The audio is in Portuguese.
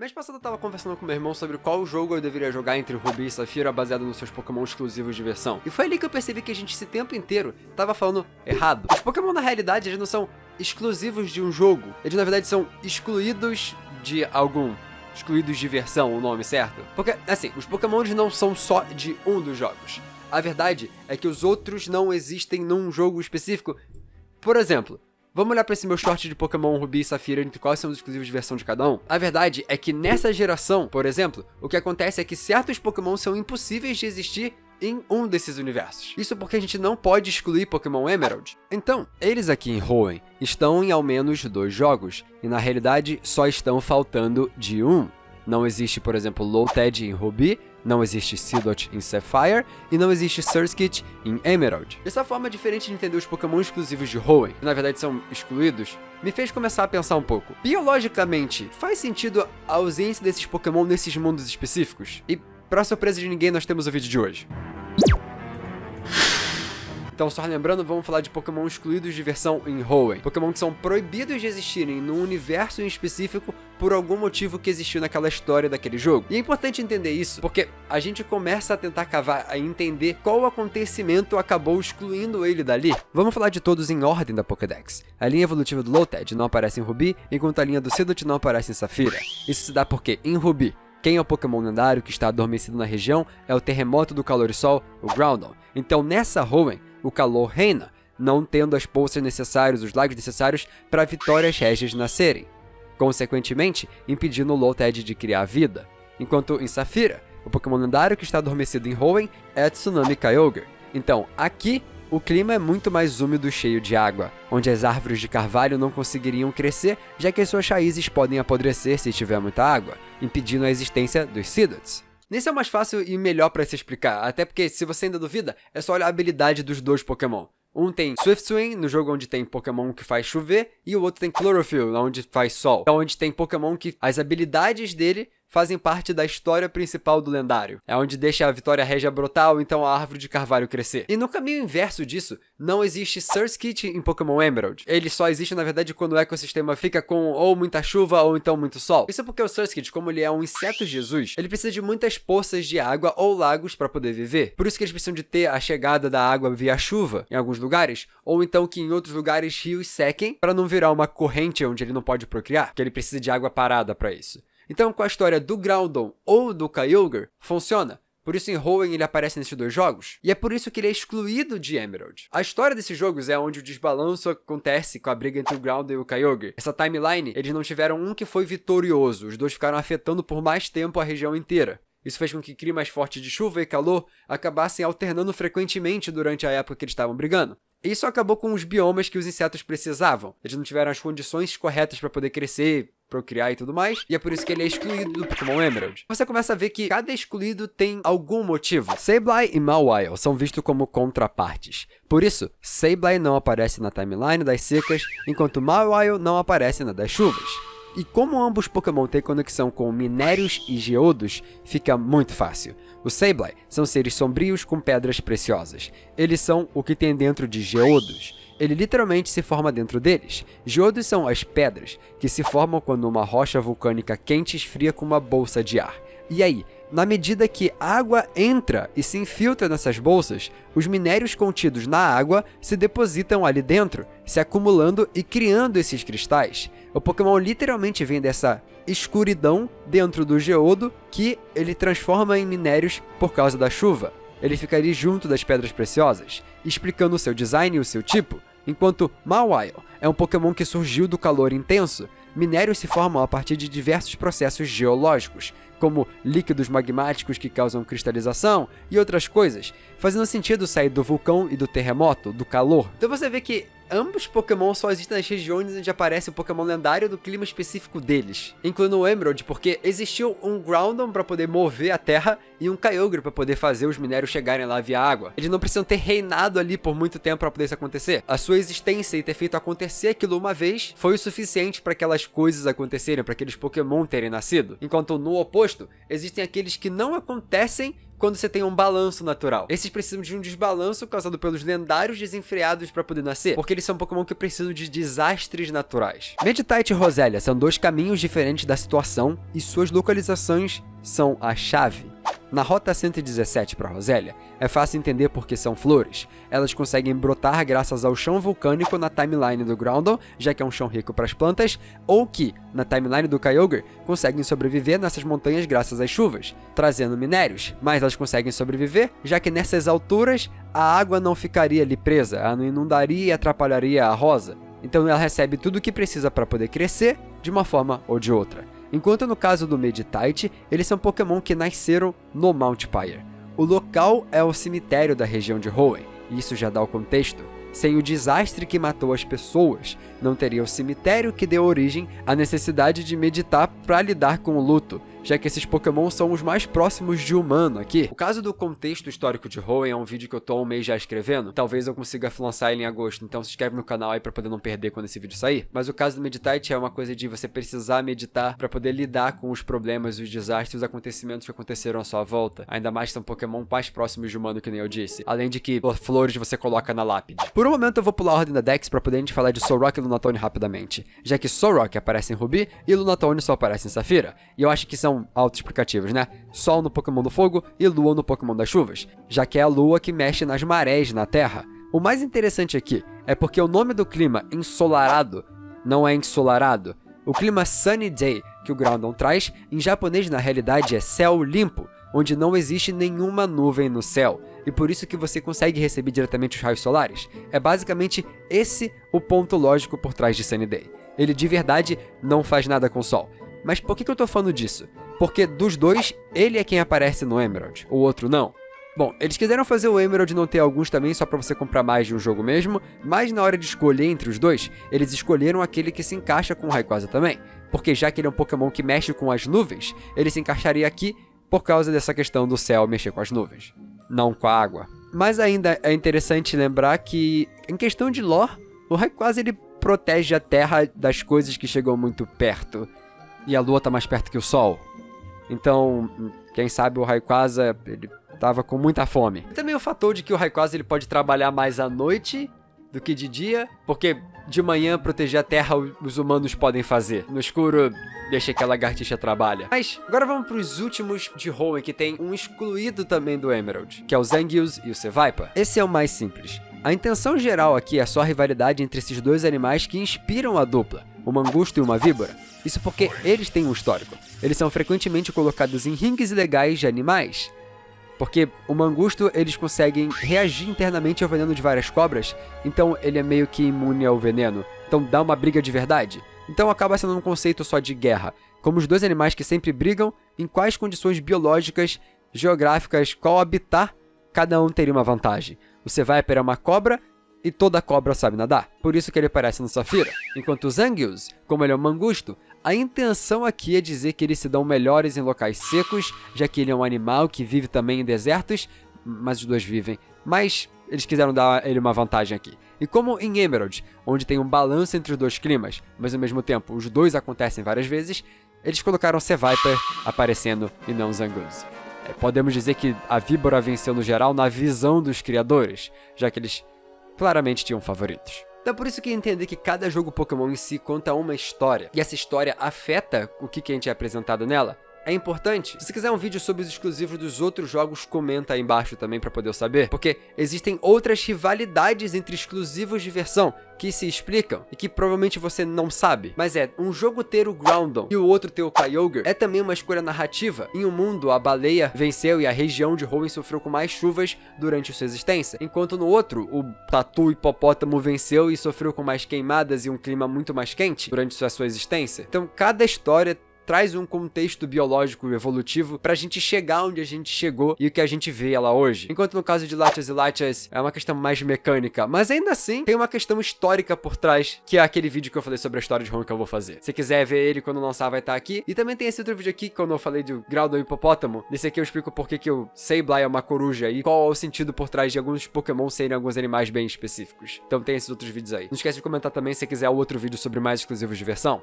Mês passado eu tava conversando com meu irmão sobre qual jogo eu deveria jogar entre Rubi e Safira baseado nos seus Pokémon exclusivos de versão. E foi ali que eu percebi que a gente esse tempo inteiro tava falando errado. Os Pokémon na realidade eles não são exclusivos de um jogo, eles na verdade são excluídos de algum. Excluídos de versão, o nome certo? Porque, assim, os Pokémon não são só de um dos jogos. A verdade é que os outros não existem num jogo específico. Por exemplo, vamos olhar pra esse meu short de Pokémon Rubi e Safira, entre quais são os exclusivos de versão de cada um? A verdade é que nessa geração, por exemplo, o que acontece é que certos Pokémon são impossíveis de existir em um desses universos. Isso porque a gente não pode excluir Pokémon Emerald. Então, eles aqui em Hoenn estão em ao menos 2 jogos, e na realidade só estão faltando de um. Não existe, por exemplo, Lotad em Ruby, não existe Seedot em Sapphire, e não existe Surskit em Emerald. Essa forma diferente de entender os Pokémon exclusivos de Hoenn, que na verdade são excluídos, me fez começar a pensar um pouco. Biologicamente, faz sentido a ausência desses Pokémon nesses mundos específicos? E, pra surpresa de ninguém, nós temos o vídeo de hoje. Então, só lembrando, vamos falar de Pokémon excluídos de versão em Hoenn. Pokémon que são proibidos de existirem num universo em específico por algum motivo que existiu naquela história daquele jogo. E é importante entender isso, porque a gente começa a tentar cavar, a entender qual acontecimento acabou excluindo ele dali. Vamos falar de todos em ordem da Pokédex. A linha evolutiva do Lotad não aparece em Ruby, enquanto a linha do Seedot não aparece em Safira. Isso se dá porque, em Ruby, quem é o Pokémon lendário que está adormecido na região é o Terremoto do Caloresol, o Groudon. Então, nessa Hoenn, o calor reina, não tendo as poças necessárias, os lagos necessários para vitórias régias nascerem, consequentemente impedindo o Lotad de criar vida. Enquanto em Safira, o Pokémon lendário que está adormecido em Hoenn é Tsunami Kyogre. Então, aqui, o clima é muito mais úmido e cheio de água, onde as árvores de carvalho não conseguiriam crescer, já que as suas raízes podem apodrecer se tiver muita água, impedindo a existência dos Seedots. Nesse é o mais fácil e melhor para se explicar, até porque se você ainda duvida, é só olhar a habilidade dos dois Pokémon. Um tem Swift Swing, no jogo onde tem Pokémon que faz chover, e o outro tem Chlorophyll, onde faz sol. Então, onde tem Pokémon que as habilidades dele fazem parte da história principal do lendário. É onde deixa a Vitória Régia brotar ou então a árvore de carvalho crescer. E no caminho inverso disso, não existe Surskit em Pokémon Emerald. Ele só existe, na verdade, quando o ecossistema fica com ou muita chuva ou então muito sol. Isso porque o Surskit, como ele é um inseto Jesus, ele precisa de muitas poças de água ou lagos para poder viver. Por isso que eles precisam de ter a chegada da água via chuva em alguns lugares, ou então que em outros lugares rios sequem para não virar uma corrente onde ele não pode procriar, porque ele precisa de água parada para isso. Então, com a história do Groudon ou do Kyogre, funciona. Por isso, em Hoenn ele aparece nesses 2 jogos. E é por isso que ele é excluído de Emerald. A história desses jogos é onde o desbalanço acontece com a briga entre o Groudon e o Kyogre. Essa timeline, eles não tiveram um que foi vitorioso. Os dois ficaram afetando por mais tempo a região inteira. Isso fez com que climas fortes de chuva e calor acabassem alternando frequentemente durante a época que eles estavam brigando. Isso acabou com os biomas que os insetos precisavam. Eles não tiveram as condições corretas para poder crescer, procriar e tudo mais, e é por isso que ele é excluído do Pokémon Emerald. Você começa a ver que cada excluído tem algum motivo. Sableye e Mawile são vistos como contrapartes. Por isso, Sableye não aparece na timeline das secas, enquanto Mawile não aparece na das chuvas. E como ambos Pokémon têm conexão com minérios e geodos, fica muito fácil. Os Sableye são seres sombrios com pedras preciosas. Eles são o que tem dentro de geodos. Ele literalmente se forma dentro deles. Geodos são as pedras, que se formam quando uma rocha vulcânica quente esfria com uma bolsa de ar. E aí, na medida que a água entra e se infiltra nessas bolsas, os minérios contidos na água se depositam ali dentro, se acumulando e criando esses cristais. O Pokémon literalmente vem dessa escuridão dentro do geodo que ele transforma em minérios por causa da chuva. Ele fica ali junto das pedras preciosas, explicando o seu design e o seu tipo. Enquanto Mawile é um Pokémon que surgiu do calor intenso, minérios se formam a partir de diversos processos geológicos, como líquidos magmáticos que causam cristalização e outras coisas, fazendo sentido sair do vulcão e do terremoto, do calor. Então você vê que ambos Pokémon só existem nas regiões onde aparece o Pokémon lendário do clima específico deles, incluindo o Emerald, porque existiu um Groudon para poder mover a terra e um Kyogre para poder fazer os minérios chegarem lá via água. Eles não precisam ter reinado ali por muito tempo para poder isso acontecer. A sua existência e ter feito acontecer aquilo uma vez foi o suficiente para aquelas coisas acontecerem, para aqueles Pokémon terem nascido. Enquanto no oposto, existem aqueles que não acontecem quando você tem um balanço natural. Esses precisam de um desbalanço causado pelos lendários desenfreados para poder nascer, porque eles são Pokémon que precisam de desastres naturais. Meditite e Rosélia são dois caminhos diferentes da situação e suas localizações são a chave. Na Rota 117 para Rosélia, é fácil entender porque são flores. Elas conseguem brotar graças ao chão vulcânico na timeline do Groudon, já que é um chão rico para as plantas, ou que, na timeline do Kyogre, conseguem sobreviver nessas montanhas graças às chuvas, trazendo minérios. Mas elas conseguem sobreviver, já que nessas alturas a água não ficaria ali presa, ela não inundaria e atrapalharia a rosa. Então ela recebe tudo o que precisa para poder crescer, de uma forma ou de outra. Enquanto no caso do Meditite, eles são Pokémon que nasceram no Mount Pyre. O local é o cemitério da região de Hoenn, e isso já dá o contexto. Sem o desastre que matou as pessoas, não teria o cemitério que deu origem à necessidade de meditar para lidar com o luto, já que esses Pokémon são os mais próximos de humano aqui. O caso do contexto histórico de Hoenn é um vídeo que eu tô há um mês já escrevendo, talvez eu consiga lançar ele em agosto, então se inscreve no canal aí pra poder não perder quando esse vídeo sair. Mas o caso do Meditite é uma coisa de você precisar meditar pra poder lidar com os problemas, os desastres, os acontecimentos que aconteceram à sua volta, ainda mais que são Pokémon mais próximos de humano, que nem eu disse, além de que flores você coloca na lápide. Por um momento eu vou pular a ordem da Dex pra poder a gente falar de Solrock e Lunatone rapidamente, já que Solrock aparece em Ruby e Lunatone só aparece em Safira, e eu acho que são autoexplicativos, né? Sol no Pokémon do Fogo e Lua no Pokémon das Chuvas, já que é a Lua que mexe nas marés na Terra. O mais interessante aqui é porque o nome do clima ensolarado não é ensolarado. O clima Sunny Day que o Groudon traz, em japonês na realidade é céu limpo, onde não existe nenhuma nuvem no céu, e por isso que você consegue receber diretamente os raios solares. É basicamente esse o ponto lógico por trás de Sunny Day. Ele de verdade não faz nada com o Sol. Mas por que eu tô falando disso? Porque dos dois, ele é quem aparece no Emerald, o outro não. Bom, eles quiseram fazer o Emerald não ter alguns também só pra você comprar mais de um jogo mesmo, mas na hora de escolher entre os dois, eles escolheram aquele que se encaixa com o Rayquaza também. Porque já que ele é um Pokémon que mexe com as nuvens, ele se encaixaria aqui por causa dessa questão do céu mexer com as nuvens, não com a água. Mas ainda é interessante lembrar que, em questão de lore, o Rayquaza ele protege a Terra das coisas que chegam muito perto, e a Lua tá mais perto que o Sol. Então, quem sabe o Rayquaza, ele tava com muita fome. E também o fator de que o Rayquaza ele pode trabalhar mais à noite do que de dia, porque de manhã proteger a Terra os humanos podem fazer. No escuro, deixa que a lagartixa trabalha. Mas agora vamos pros últimos de Hoenn, que tem um excluído também do Emerald, que é o Zangief e o Seviper. Esse é o mais simples. A intenção geral aqui é só a rivalidade entre esses dois animais que inspiram a dupla, o Mangusto e uma Víbora. Isso porque eles têm um histórico. Eles são frequentemente colocados em ringues ilegais de animais, porque o Mangusto, eles conseguem reagir internamente ao veneno de várias cobras, então ele é meio que imune ao veneno, então dá uma briga de verdade. Então acaba sendo um conceito só de guerra, como os dois animais que sempre brigam, em quais condições biológicas, geográficas, qual habitat, cada um teria uma vantagem. O Seviper é uma cobra, e toda cobra sabe nadar, por isso que ele aparece no Safira. Enquanto o Zangief, como ele é um Mangusto, a intenção aqui é dizer que eles se dão melhores em locais secos, já que ele é um animal que vive também em desertos, mas os dois vivem. Mas eles quiseram dar a ele uma vantagem aqui. E como em Emerald, onde tem um balanço entre os dois climas, mas ao mesmo tempo os dois acontecem várias vezes, eles colocaram Seviper aparecendo e não Zangief. Podemos dizer que a Víbora venceu no geral na visão dos criadores, já que eles claramente tinham favoritos. Então por isso que entender que cada jogo Pokémon em si conta uma história, e essa história afeta o que a gente é apresentado nela, é importante. Se você quiser um vídeo sobre os exclusivos dos outros jogos, comenta aí embaixo também pra poder eu saber, porque existem outras rivalidades entre exclusivos de versão que se explicam e que provavelmente você não sabe. Mas um jogo ter o Groudon e o outro ter o Kyogre é também uma escolha narrativa. Em um mundo, a baleia venceu e a região de Hoenn sofreu com mais chuvas durante sua existência, enquanto no outro, o Tatu hipopótamo venceu e sofreu com mais queimadas e um clima muito mais quente durante sua existência. Então cada história traz um contexto biológico e evolutivo pra gente chegar onde a gente chegou e o que a gente vê ela hoje. Enquanto no caso de Latias e Latias é uma questão mais mecânica, mas ainda assim tem uma questão histórica por trás, que é aquele vídeo que eu falei sobre a história de Hoenn que eu vou fazer. Se quiser ver ele quando lançar, vai estar aqui. E também tem esse outro vídeo aqui, quando eu falei do Groudon e hipopótamo. Nesse aqui eu explico por que o Sableye é uma coruja e qual é o sentido por trás de alguns Pokémon serem alguns animais bem específicos. Então tem esses outros vídeos aí. Não esquece de comentar também se quiser outro vídeo sobre mais exclusivos de versão.